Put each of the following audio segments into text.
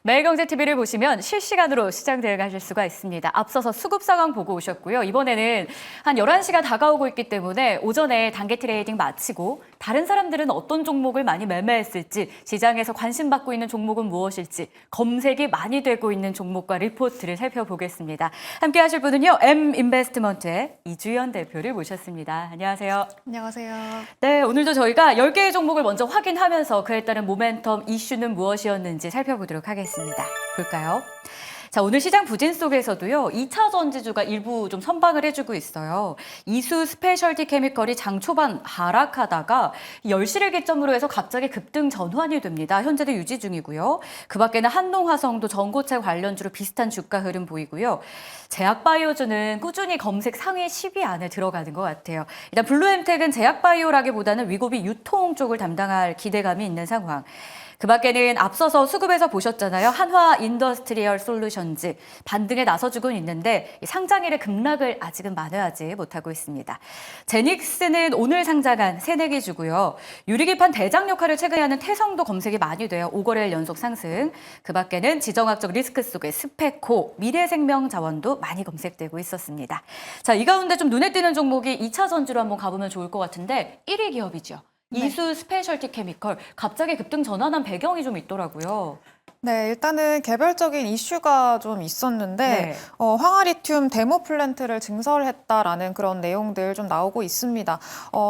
매일경제TV를 보시면 실시간으로 시장 대응하실 수가 있습니다. 앞서서 수급 상황 보고 오셨고요. 이번에는 한 11시가 다가오고 있기 때문에 오전에 단기 트레이딩 마치고 다른 사람들은 어떤 종목을 많이 매매했을지, 시장에서 관심받고 있는 종목은 무엇일지, 검색이 많이 되고 있는 종목과 리포트를 살펴보겠습니다. 함께 하실 분은요, M인베스트먼트의 이주연 대표를 모셨습니다. 안녕하세요. 안녕하세요. 네, 오늘도 저희가 10개의 종목을 먼저 확인하면서 그에 따른 모멘텀 이슈는 무엇이었는지 살펴보도록 하겠습니다. 볼까요? 자, 오늘 시장 부진 속에서도요, 2차 전지주가 일부 좀 선방을 해주고 있어요. 이수 스페셜티 케미컬이 장 초반 하락하다가 10시를 기점으로 해서 갑자기 급등 전환이 됩니다. 현재도 유지 중이고요. 그 밖에는 한농화성도 전고체 관련주로 비슷한 주가 흐름 보이고요. 제약바이오주는 꾸준히 검색 상위 10위 안에 들어가는 것 같아요. 일단 블루엠텍은 제약바이오라기보다는 위고비 유통 쪽을 담당할 기대감이 있는 상황. 그 밖에는 앞서서 수급에서 보셨잖아요. 한화 인더스트리얼 솔루션즈 반등에 나서주곤 있는데 상장일의 급락을 아직은 만회하지 못하고 있습니다. 제닉스는 오늘 상장한 새내기 주고요. 유리기판 대장 역할을 최근에 하는 태성도 검색이 많이 돼요. 5거래일 연속 상승. 그 밖에는 지정학적 리스크 속의 스페코, 미래생명자원도 많이 검색되고 있었습니다. 자, 이 가운데 좀 눈에 띄는 종목이 2차 전지로 한번 가보면 좋을 것 같은데 1위 기업이죠. 네. 이수 스페셜티 케미컬 갑자기 급등 전환한 배경이 좀 있더라고요. 네, 일단은 개별적인 이슈가 좀 있었는데 네. 황화리튬 데모 플랜트를 증설했다라는 그런 내용들 좀 나오고 있습니다.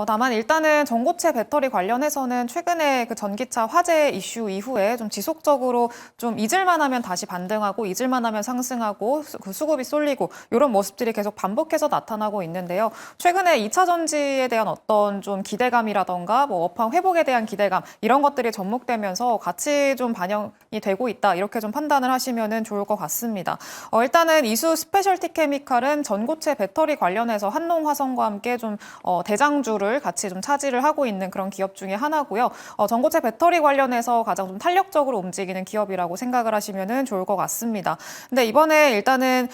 다만 일단은 전고체 배터리 관련해서는 최근에 그 전기차 화재 이슈 이후에 좀 지속적으로 좀 잊을만 하면 다시 반등하고 잊을만 하면 상승하고 그 수급이 쏠리고 이런 모습들이 계속 반복해서 나타나고 있는데요. 최근에 2차 전지에 대한 어떤 좀 기대감이라던가 뭐 업황 회복에 대한 기대감 이런 것들이 접목되면서 같이 좀 반영이 되고 있다 이렇게 좀 판단을 하시면 좋을 것 같습니다. 일단은 이수 스페셜티 케미칼은 전고체 배터리 관련해서 한농화성과 함께 좀 대장주를 같이 좀 차지를 하고 있는 그런 기업 중에 하나고요. 전고체 배터리 관련해서 가장 좀 탄력적으로 움직이는 기업이라고 생각을 하시면 좋을 것 같습니다. 근데 이번에 일단은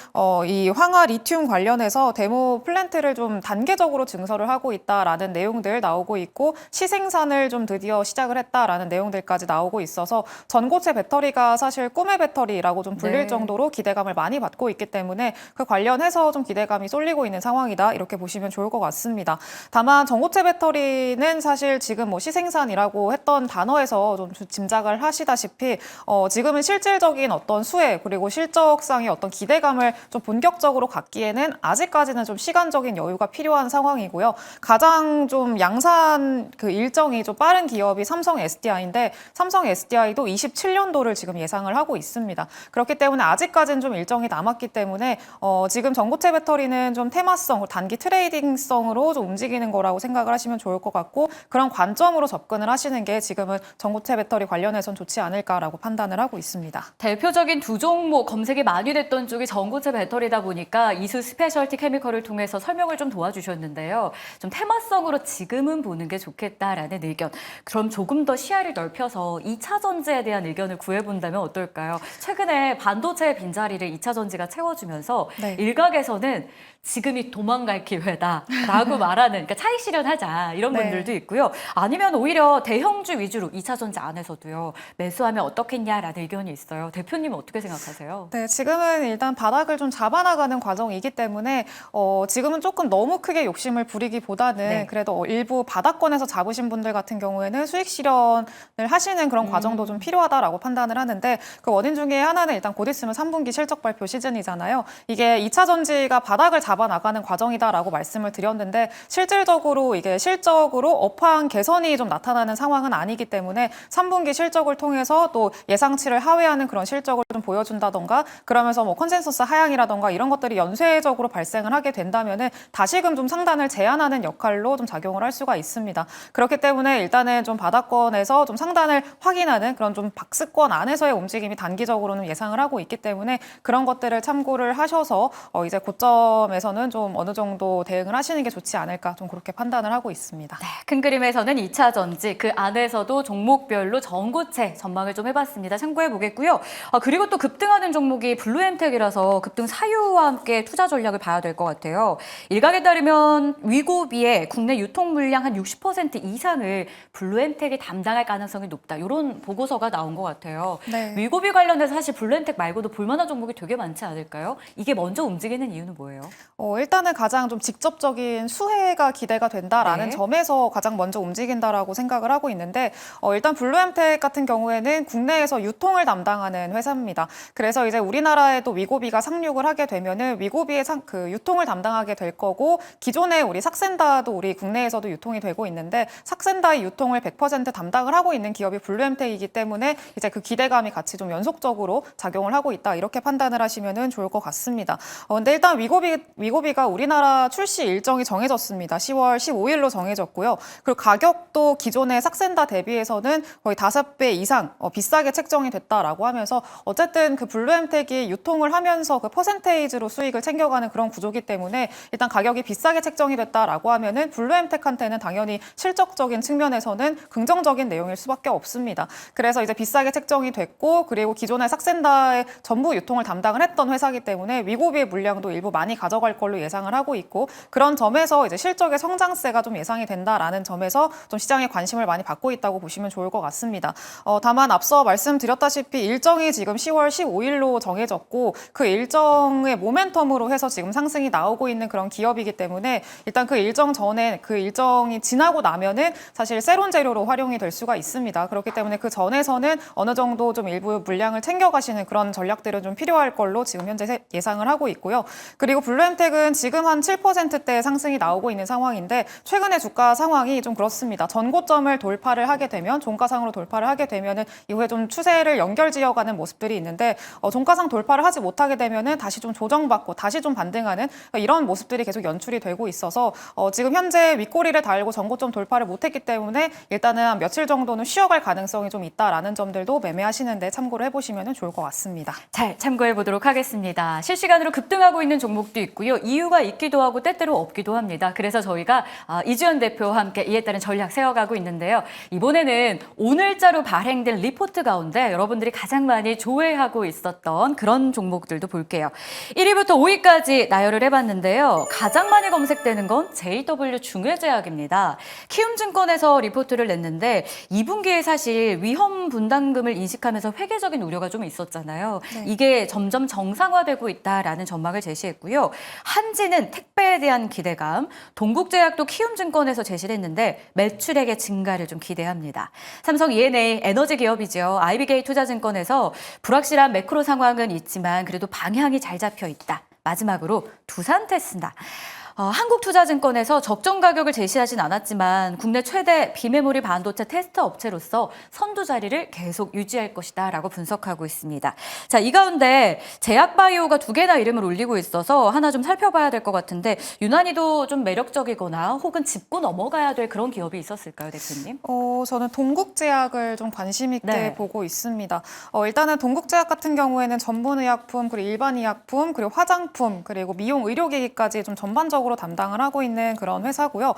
이 황화 리튬 관련해서 데모 플랜트를 좀 단계적으로 증설을 하고 있다라는 내용들 나오고 있고 시생산을 좀 드디어 시작을 했다라는 내용들까지 나오고 있어서 전고체 배터리가 사실 꿈의 배터리라고 좀 불릴 네. 정도로 기대감을 많이 받고 있기 때문에 그 관련해서 좀 기대감이 쏠리고 있는 상황이다 이렇게 보시면 좋을 것 같습니다. 다만 전고체 배터리는 사실 지금 뭐 시생산이라고 했던 단어에서 좀 짐작을 하시다시피 지금은 실질적인 어떤 수혜 그리고 실적상의 어떤 기대감을 좀 본격적으로 갖기에는 아직까지는 좀 시간적인 여유가 필요한 상황이고요. 가장 좀 양산 그 일정이 좀 빠른 기업이 삼성 SDI인데 삼성 SDI도 27년도를 지금 예상을 하고 있습니다. 그렇기 때문에 아직까지는 좀 일정이 남았기 때문에 지금 전고체 배터리는 좀 테마성, 단기 트레이딩성으로 좀 움직이는 거라고 생각을 하시면 좋을 것 같고 그런 관점으로 접근을 하시는 게 지금은 전고체 배터리 관련해서는 좋지 않을까라고 판단을 하고 있습니다. 대표적인 두 종목 검색이 많이 됐던 쪽이 전고체 배터리다 보니까 이수 스페셜티 케미컬을 통해서 설명을 좀 도와주셨는데요. 좀 테마성으로 지금은 보는 게 좋겠다라는 의견. 그럼 조금 더 시야를 넓혀서 2차 전지에 대한 의견을 구해본다면 어떨까요? 최근에 반도체 빈자리를 2차 전지가 채워주면서 네. 일각에서는 지금이 도망갈 기회다라고 말하는, 그러니까 차익 실현하자 이런 네. 분들도 있고요. 아니면 오히려 대형주 위주로 2차 전지 안에서도요. 매수하면 어떻겠냐라는 의견이 있어요. 대표님은 어떻게 생각하세요? 네, 지금은 일단 바닥을 좀 잡아나가는 과정이기 때문에 지금은 조금 너무 크게 욕심을 부리기보다는 네. 그래도 일부 바닥권에서 잡으신 분들 같은 경우에는 수익 실현을 하시는 그런 과정도 좀 필요하다라고 판단을 하는데 그 원인 중에 하나는 일단 곧 있으면 3분기 실적 발표 시즌이잖아요. 이게 2차 전지가 바닥을 잡아나가는 과정이다라고 말씀을 드렸는데 실질적으로 이게 실적으로 업황 개선이 좀 나타나는 상황은 아니기 때문에 3분기 실적을 통해서 또 예상치를 하회하는 그런 실적을 좀 보여준다던가 그러면서 뭐 컨센서스 하향이라던가 이런 것들이 연쇄적으로 발생을 하게 된다면은 다시금 좀 상단을 제한하는 역할로 좀 작용을 할 수가 있습니다. 그렇기 때문에 일단은 좀 바닥권에서 좀 상단을 확인하는 그런 좀 박스권 안에서의 움직임이 단기적으로는 예상을 하고 있기 때문에 그런 것들을 참고를 하셔서 이제 고점에서는 좀 어느 정도 대응을 하시는 게 좋지 않을까 좀 그렇게 판단을 하고 있습니다. 네, 큰 그림에서는 2차 전지, 그 안에서도 종목별로 전고체 전망을 좀 해봤습니다. 참고해 보겠고요. 그리고 또 급등하는 종목이 블루엠텍이라서 급등 사유와 함께 투자 전략을 봐야 될 것 같아요. 일각에 따르면 위고비의 국내 유통 물량 한 60% 이상을 블루엠텍이 담당할 가능성이 높다. 이런 보고서가 나온 것 같아요. 네. 위고비 관련해서 사실 블루엠텍 말고도 볼만한 종목이 되게 많지 않을까요? 이게 먼저 움직이는 이유는 뭐예요? 일단은 가장 좀 직접적인 수혜가 기대가 된다라는 네. 점에서 가장 먼저 움직인다라고 생각을 하고 있는데 일단 블루엠텍 같은 경우에는 국내에서 유통을 담당하는 회사입니다. 그래서 이제 우리나라에도 위고비가 상륙을 하게 되면은 위고비의 그 유통을 담당하게 될 거고 기존에 우리 삭센다도 우리 국내에서도 유통이 되고 있는데 삭센다의 유통을 100% 담당을 하고 있는 기업이 블루엠텍이기 때문에 이제 그 기대감이 같이 좀 연속적으로 작용을 하고 있다 이렇게 판단을 하시면은 좋을 것 같습니다. 근데 일단 위고비가 우리나라 출시 일정이 정해졌습니다. 10월 15일로 정해졌고요. 그리고 가격도 기존의 삭센다 대비해서는 거의 5배 이상 비싸게 책정이 됐다라고 하면서 어쨌든 그 블루엠텍이 유통을 하면서 그 퍼센테이지로 수익을 챙겨가는 그런 구조기 때문에 일단 가격이 비싸게 책정이 됐다라고 하면은 블루엠텍한테는 당연히 실적적인 측면에서는 긍정적인 내용일 수밖에 없습니다. 그래서 이제 비싸게 책정이 됐고 그리고 기존의 삭센다의 전부 유통을 담당을 했던 회사이기 때문에 위고비의 물량도 일부 많이 가져갈 걸로 예상을 하고 있고 그런 점에서 이제 실적의 성장세가 좀 예상이 된다라는 점에서 좀 시장에 관심을 많이 받고 있다고 보시면 좋을 것 같습니다. 다만 앞서 말씀드렸다시피 일정이 지금 10월 15일로 정해졌고 그 일정의 모멘텀으로 해서 지금 상승이 나오고 있는 그런 기업이기 때문에 일단 그 일정 전에 그 일정이 지나고 나면은 사실 세론 재료로 활용이 될 수가 있습니다. 그렇기 때문에 그 전에서는 어느 정도 좀 일부 물량을 챙겨가시는 그런 전략들은 좀 필요할 걸로 지금 현재 예상을 하고 있고요. 그리고 블루엠텍은 지금 한 7%대 상승이 나오고 있는 상황인데 최근의 주가 상황이 좀 그렇습니다. 전고점을 돌파를 하게 되면 종가상으로 돌파를 하게 되면은 이후에 좀 추세를 연결지어가는 모습들이 있는데 종가상 돌파를 하지 못하게 되면은 다시 좀 조정받고 다시 좀 반등하는 이런 모습들이 계속 연출이 되고 있어서 지금 현재 윗꼬리를 달고 전고점 돌파를 못했기 때문에 일단은 한 며칠 정도는 쉬어갈 가능성이 좀 있다라는 점들도 매매하시는데 참고를 해보시면 좋을 것 같습니다. 잘 참고해 보도록 하겠습니다. 실시간으로 급등하고 있는 종목도 있고요. 이유가 있기도 하고 때때로 없기도 합니다. 그래서 저희가 이주연 대표와 함께 이에 따른 전략 세워가고 있는데요. 이번에는 오늘자로 발행된 리포트 가운데 여러분들이 가장 많이 조회하고 있었던 그런 종목들도 볼게요. 1위부터 5위까지 나열을 해봤는데요. 가장 많이 검색되는 건 JW 중외제약입니다. 키움증권에서 리포트를 냈는데 2분기에 사실 위험 분담금을 인식하면서 회계적인 우려가 좀 있었잖아요. 네. 이게 점점 정상화되고 있다라는 전망을 제시했고요. 한지는 택배에 대한 기대감, 동국제약도 키움증권에서 제시를 했는데 매출액의 증가를 좀 기대합니다. 삼성 E&A 에너지 기업이죠. IBK 투자증권에서 불확실한 매크로 상황은 있지만 그래도 방향이 잘 잡혀 있다. 마지막으로 두산테스다. 한국투자증권에서 적정 가격을 제시하진 않았지만 국내 최대 비메모리 반도체 테스트 업체로서 선두 자리를 계속 유지할 것이다 라고 분석하고 있습니다. 자, 이 가운데 제약바이오가 2개나 이름을 올리고 있어서 하나 좀 살펴봐야 될 것 같은데 유난히도 좀 매력적이거나 혹은 짚고 넘어가야 될 그런 기업이 있었을까요, 대표님? 저는 동국제약을 좀 관심 있게 네. 보고 있습니다. 일단은 동국제약 같은 경우에는 전문의약품, 그리고 일반의약품, 그리고 화장품, 그리고 미용 의료기기까지 좀 전반적으로 담당을 하고 있는 그런 회사고요.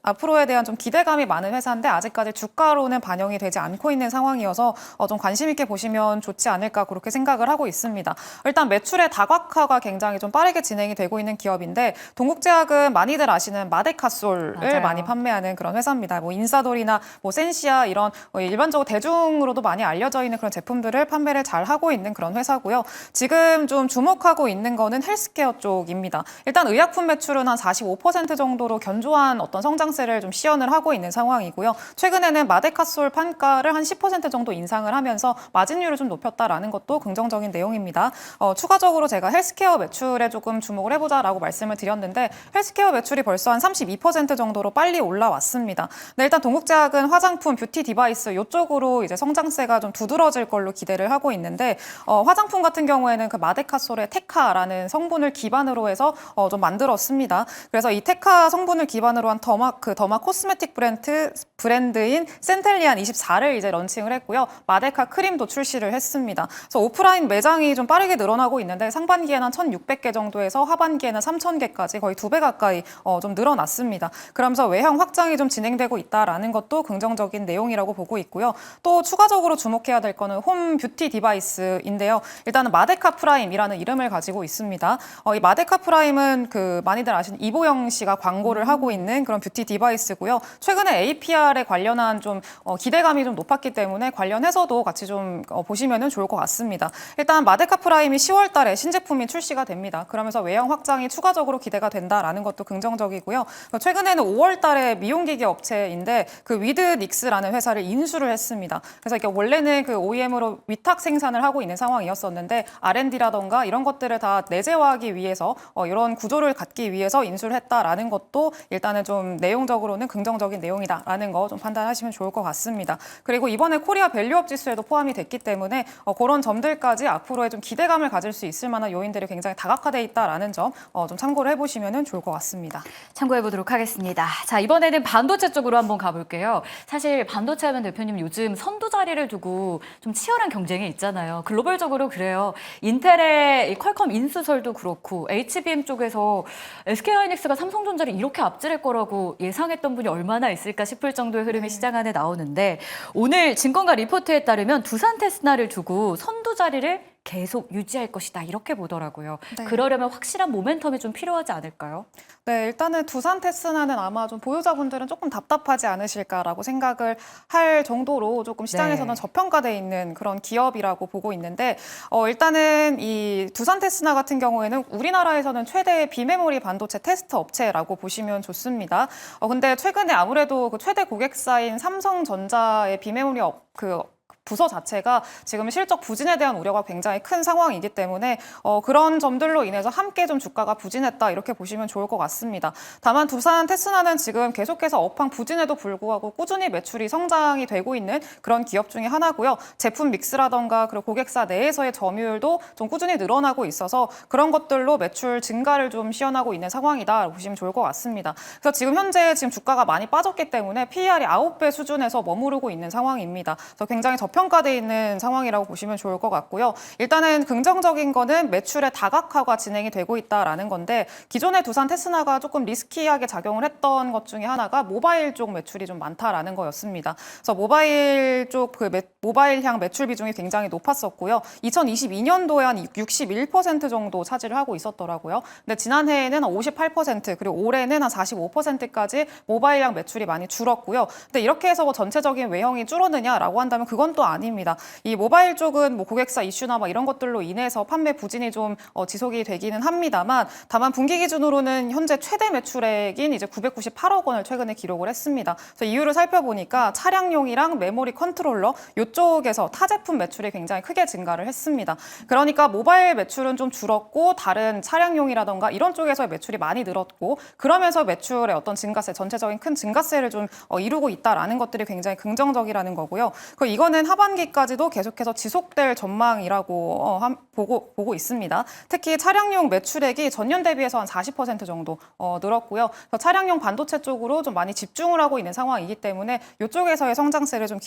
앞으로에 대한 좀 기대감이 많은 회사인데 아직까지 주가로는 반영이 되지 않고 있는 상황이어서 좀 관심 있게 보시면 좋지 않을까 그렇게 생각을 하고 있습니다. 일단 매출의 다각화가 굉장히 좀 빠르게 진행이 되고 있는 기업인데 동국제약은 많이들 아시는 마데카솔을 맞아요. 많이 판매하는 그런 회사입니다. 뭐 인사돌이나 뭐 센시아 이런 일반적으로 대중으로도 많이 알려져 있는 그런 제품들을 판매를 잘 하고 있는 그런 회사고요. 지금 좀 주목하고 있는 거는 헬스케어 쪽입니다. 일단 의약품 매출은 한 45% 정도로 견조한 어떤 성장세를 좀 시현을 하고 있는 상황이고요. 최근에는 마데카솔 판가를 한 10% 정도 인상을 하면서 마진율을 좀 높였다라는 것도 긍정적인 내용입니다. 추가적으로 제가 헬스케어 매출에 조금 주목을 해보자라고 말씀을 드렸는데 헬스케어 매출이 벌써 한 32% 정도로 빨리 올라왔습니다. 네, 일단 동국제약은 화장품, 뷰티 디바이스 이쪽으로 이제 성장세가 좀 두드러질 걸로 기대를 하고 있는데 화장품 같은 경우에는 그 마데카솔의 테카라는 성분을 기반으로 해서 좀 만들었습니다. 그래서 이 테카 성분을 기반으로 한 더마 코스메틱 브랜드인 센텔리안 24를 이제 런칭을 했고요. 마데카 크림도 출시를 했습니다. 그래서 오프라인 매장이 좀 빠르게 늘어나고 있는데 상반기에는 한 1,600개 정도에서 하반기에는 3,000개까지 거의 2배 가까이 좀 늘어났습니다. 그러면서 외형 확장이 좀 진행되고 있다라는 것도 긍정적인 내용이라고 보고 있고요. 또 추가적으로 주목해야 될 거는 홈 뷰티 디바이스인데요. 일단은 마데카 프라임이라는 이름을 가지고 있습니다. 이 마데카 프라임은 그 그 많이들 아시는 이보영 씨가 광고를 하고 있는 그런 뷰티 디바이스고요. 최근에 APR에 관련한 좀 기대감이 좀 높았기 때문에 관련해서도 같이 좀 보시면은 좋을 것 같습니다. 일단 마데카 프라임이 10월 달에 신제품이 출시가 됩니다. 그러면서 외형 확장이 추가적으로 기대가 된다라는 것도 긍정적이고요. 최근에는 5월 달에 미용기기 업체인데 그 위드닉스라는 회사를 인수를 했습니다. 그래서 이게 원래는 그 OEM으로 위탁 생산을 하고 있는 상황이었었는데 R&D라던가 이런 것들을 다 내재화하기 위해서 이런 구조를 갖기 위해서 인수를 했다라는 것도 일단은 좀 내용적으로는 긍정적인 내용이다라는 거 좀 판단하시면 좋을 것 같습니다. 그리고 이번에 코리아 밸류업 지수에도 포함이 됐기 때문에 그런 점들까지 앞으로의 좀 기대감을 가질 수 있을 만한 요인들이 굉장히 다각화돼 있다라는 점 좀 참고를 해보시면 좋을 것 같습니다. 참고해 보도록 하겠습니다. 자, 이번에는 반도체 쪽으로 한번 가볼게요. 사실 반도체 하면 대표님 요즘 선두 자리를 두고 좀 치열한 경쟁이 있잖아요. 글로벌적으로 그래요. 인텔의 이 퀄컴 인수설도 그렇고 HBM 쪽에서 SK하이닉스가 삼성전자를 이렇게 앞지를 거라고 예상했던 분이 얼마나 있을까 싶을 정도의 흐름이 시장 안에 나오는데 오늘 증권가 리포트에 따르면 두산 테스나를 두고 선두 자리를 계속 유지할 것이다 이렇게 보더라고요. 네. 그러려면 확실한 모멘텀이 좀 필요하지 않을까요? 네, 일단은 두산 테스나는 아마 좀 보유자분들은 조금 답답하지 않으실까라고 생각을 할 정도로 조금 시장에서는 네. 저평가돼 있는 그런 기업이라고 보고 있는데 일단은 이 두산 테스나 같은 경우에는 우리나라에서는 최대의 비메모리 반도체 테스트 업체라고 보시면 좋습니다. 근데 최근에 아무래도 그 최대 고객사인 삼성전자의 비메모리 부서 자체가 지금 실적 부진에 대한 우려가 굉장히 큰 상황이기 때문에 그런 점들로 인해서 함께 좀 주가가 부진했다 이렇게 보시면 좋을 것 같습니다. 다만 두산 테스나는 지금 계속해서 업황 부진에도 불구하고 꾸준히 매출이 성장이 되고 있는 그런 기업 중에 하나고요. 제품 믹스라던가 그리고 고객사 내에서의 점유율도 좀 꾸준히 늘어나고 있어서 그런 것들로 매출 증가를 좀 시현하고 있는 상황이다 보시면 좋을 것 같습니다. 그래서 지금 현재 주가가 많이 빠졌기 때문에 PER이 9배 수준에서 머무르고 있는 상황입니다. 그래서 굉장히 평가돼 있는 상황이라고 보시면 좋을 것 같고요. 일단은 긍정적인 거는 매출의 다각화가 진행이 되고 있다라는 건데 기존의 두산 테스나가 조금 리스키하게 작용을 했던 것 중에 하나가 모바일 쪽 매출이 좀 많다라는 거였습니다. 그래서 모바일 쪽 모바일향 매출 비중이 굉장히 높았었고요. 2022년도에 한 61% 정도 차지를 하고 있었더라고요. 근데 지난해에는 한 58% 그리고 올해는 한 45%까지 모바일향 매출이 많이 줄었고요. 근데 이렇게 해서 전체적인 외형이 줄었느냐라고 한다면 그건 또 아닙니다. 이 모바일 쪽은 고객사 이슈나 이런 것들로 인해서 판매 부진이 좀 지속이 되기는 합니다만 다만 분기 기준으로는 현재 최대 매출액인 이제 998억 원을 최근에 기록을 했습니다. 그래서 이유를 살펴보니까 차량용이랑 메모리 컨트롤러 이쪽에서 타 제품 매출이 굉장히 크게 증가를 했습니다. 그러니까 모바일 매출은 좀 줄었고 다른 차량용이라던가 이런 쪽에서의 매출이 많이 늘었고 그러면서 매출의 어떤 증가세, 전체적인 큰 증가세를 좀 이루고 있다라는 것들이 굉장히 긍정적이라는 거고요. 그리고 이거는 하반기까지도 계속해서 지속될 전망이라고 보고 있습니다. 특히 차량용 매출액이 전년 대비해서 한 40% 정도 늘었고요. 차량용 반도체 쪽으로 좀 많이 집중을 하고 있는 상황이기 때문에 이쪽에서의 성장세를 좀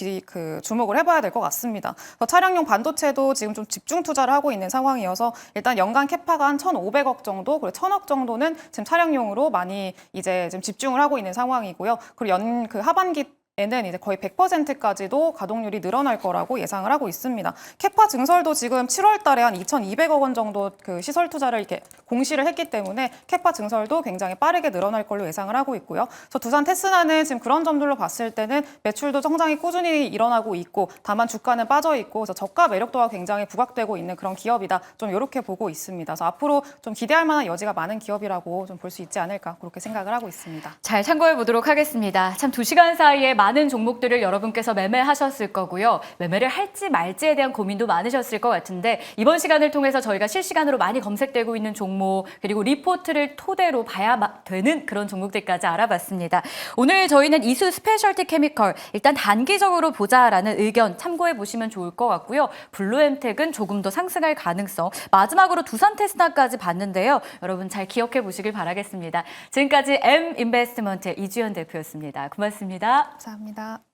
주목을 해봐야 될 것 같습니다. 차량용 반도체도 지금 좀 집중 투자를 하고 있는 상황이어서 일단 연간 캐파가 한 1,500억 정도, 그리고 1,000억 정도는 지금 차량용으로 많이 이제 지금 집중을 하고 있는 상황이고요. 그리고 하반기 에는 이제 거의 100%까지도 가동률이 늘어날 거라고 예상을 하고 있습니다. 캐파 증설도 지금 7월 달에 한 2,200억 원 정도 그 시설 투자를 이렇게 공시를 했기 때문에 캐파 증설도 굉장히 빠르게 늘어날 걸로 예상을 하고 있고요. 그래서 두산 테스나는 지금 그런 점들로 봤을 때는 매출도 성장이 꾸준히 일어나고 있고 다만 주가는 빠져 있고 그래서 저가 매력도가 굉장히 부각되고 있는 그런 기업이다. 좀 이렇게 보고 있습니다. 그래서 앞으로 좀 기대할 만한 여지가 많은 기업이라고 좀 볼 수 있지 않을까 그렇게 생각을 하고 있습니다. 잘 참고해 보도록 하겠습니다. 참 2시간 사이에 많은 종목들을 여러분께서 매매하셨을 거고요. 매매를 할지 말지에 대한 고민도 많으셨을 것 같은데 이번 시간을 통해서 저희가 실시간으로 많이 검색되고 있는 종목 그리고 리포트를 토대로 봐야 되는 그런 종목들까지 알아봤습니다. 오늘 저희는 이수 스페셜티 케미컬 일단 단기적으로 보자라는 의견 참고해 보시면 좋을 것 같고요. 블루엠텍은 조금 더 상승할 가능성 마지막으로 두산 테스나까지 봤는데요. 여러분 잘 기억해 보시길 바라겠습니다. 지금까지 M인베스트먼트의 이주연 대표였습니다. 고맙습니다. 감사합니다.